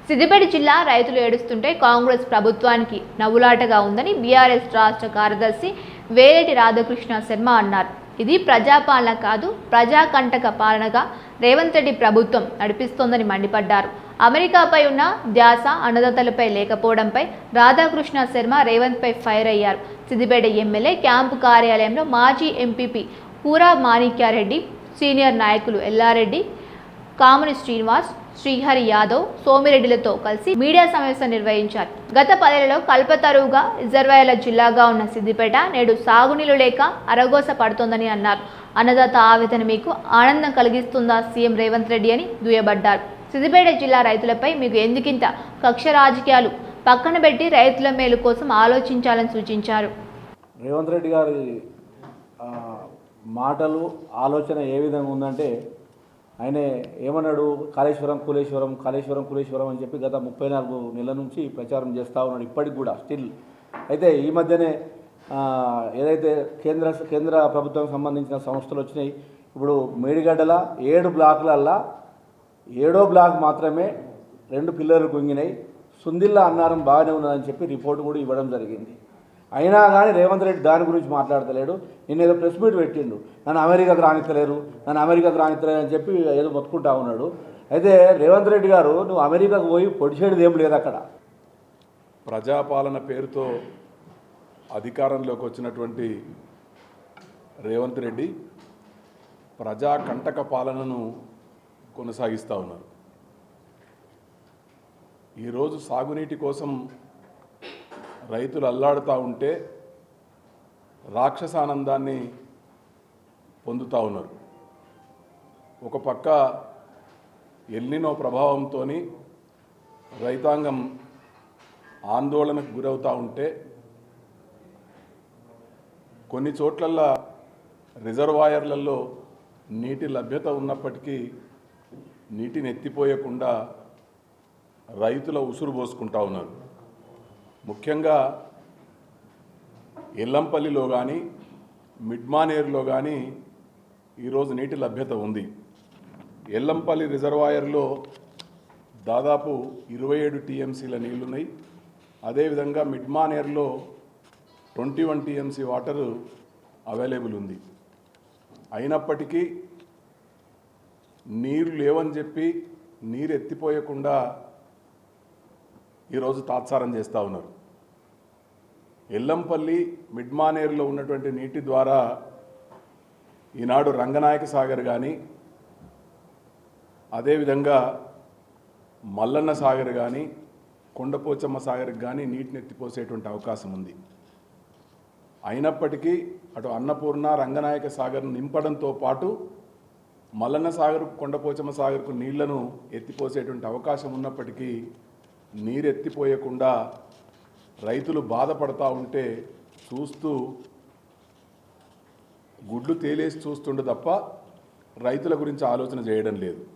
సిద్దిపేట జిల్లా రైతులు ఏడుస్తుంటే కాంగ్రెస్ ప్రభుత్వానికి నవ్వులాటగా ఉందని బీఆర్ఎస్ రాష్ట్ర కార్యదర్శి వేలేటి రాధాకృష్ణ శర్మ అన్నారు. ఇది ప్రజాపాలన కాదు, ప్రజాకంటక పాలనగా రేవంత్ రెడ్డి ప్రభుత్వం నడిపిస్తోందని మండిపడ్డారు. అమెరికాపై ఉన్న ధ్యాస అన్నదాతలపై లేకపోవడంపై రాధాకృష్ణ శర్మ రేవంత్ పై ఫైర్ అయ్యారు. సిద్దిపేట ఎమ్మెల్యే క్యాంపు కార్యాలయంలో మాజీ ఎంపీపీ కూరా మాణిక్యారెడ్డి, సీనియర్ నాయకులు ఎల్లారెడ్డి, కామిని శ్రీనివాస్, శ్రీహరి యాదవ్, సోమిరెడ్డిలతో కలిసి మీడియా సమావేశం నిర్వహించారు. గత 10 ఏళ్లలో కల్పతరువుగా రిజర్వాయర్ల జిల్లాగా ఉన్న సిద్దిపేట నేడు సాగునీళ్లు లేక అరగోస పడుతోందని అన్నారు. అన్నదాత ఆవేదన మీకు ఆనందం కలిగిస్తుందా సీఎం రేవంత్ రెడ్డి అని దుయ్యబడ్డారు. సిద్దిపేట జిల్లా రైతులపై మీకు ఎందుకింత కక్ష రాజకీయాలు పక్కన పెట్టి రైతుల మేలు కోసం ఆలోచించాలని సూచించారు. రేవంత్ రెడ్డి గారి మాటలు ఆలోచన ఏ విధంగా ఉందంటే, ఆయన ఏమన్నాడు, కాళేశ్వరం కులేశ్వరం అని చెప్పి గత 34 నెలల నుంచి ప్రచారం చేస్తూ ఉన్నాడు. ఇప్పటికి కూడా స్టిల్. అయితే ఈ మధ్యనే ఏదైతే కేంద్ర ప్రభుత్వం సంబంధించిన సంస్థలు వచ్చినాయి, ఇప్పుడు మేడిగడ్డల 7 బ్లాకులల్లా 7వ బ్లాక్ మాత్రమే 2 పిల్లర్లు కుంగినాయి. సుందిల్లా అన్నారం బాగానే ఉన్నదని చెప్పి రిపోర్ట్ కూడా ఇవ్వడం జరిగింది. అయినా కానీ రేవంత్ రెడ్డి దాని గురించి మాట్లాడతలేడు. నిన్న ఏదో ప్రెస్ మీట్ పెట్టిండు, నన్ను అమెరికాకు రానిత్తలేరు అని చెప్పి ఏదో మొత్తుకుంటా ఉన్నాడు. అయితే రేవంత్ రెడ్డి గారు, నువ్వు అమెరికాకు పోయి పొడిచేది ఏం లేదు. అక్కడ ప్రజాపాలన పేరుతో అధికారంలోకి వచ్చినటువంటి రేవంత్ రెడ్డి ప్రజాకంటక పాలనను కొనసాగిస్తూ ఉన్నారు. ఈరోజు సాగునీటి కోసం రైతులు అల్లాడుతూ ఉంటే రాక్షసానందాన్ని పొందుతూ ఉన్నారు. ఒక పక్క ఎల్నినో ప్రభావంతో రైతాంగం ఆందోళనకు గురవుతూ ఉంటే, కొన్ని చోట్లల్లో రిజర్వాయర్లలో నీటి లభ్యత ఉన్నప్పటికీ నీటిని ఎత్తిపోయకుండా రైతుల ఉసురు పోసుకుంటూ ఉన్నారు. ముఖ్యంగా ఎల్లంపల్లిలో కానీ మిడ్మానేరులో కానీ ఈరోజు నీటి లభ్యత ఉంది. ఎల్లంపల్లి రిజర్వాయర్లో దాదాపు 27 టీఎంసీల నీళ్లున్నాయి. అదేవిధంగా మిడ్మానేరులో 21 టీఎంసీ వాటరు అవైలబుల్ ఉంది. అయినప్పటికీ నీరు లేవని చెప్పి నీరు ఎత్తిపోయకుండా ఈరోజు తాత్సారం చేస్తూ ఉన్నారు. ఎల్లంపల్లి మిడ్మానేరులో ఉన్నటువంటి నీటి ద్వారా ఈనాడు రంగనాయక సాగర్ కానీ, అదేవిధంగా మల్లన్న సాగర్ కానీ, కొండపోచమ్మ సాగర్కి కానీ నీటిని ఎత్తిపోసేటువంటి అవకాశం ఉంది. అయినప్పటికీ అటు అన్నపూర్ణ రంగనాయక సాగర్ను నింపడంతో పాటు మల్లన్న సాగర్, కొండపోచమ్మ సాగర్కు నీళ్లను ఎత్తిపోసేటువంటి అవకాశం ఉన్నప్పటికీ నీరు ఎత్తిపోయకుండా రైతులు బాధపడతా ఉంటే చూస్తూ గుడ్లు తేలేసి చూస్తుండే తప్ప రైతుల గురించి ఆలోచన చేయడం లేదు.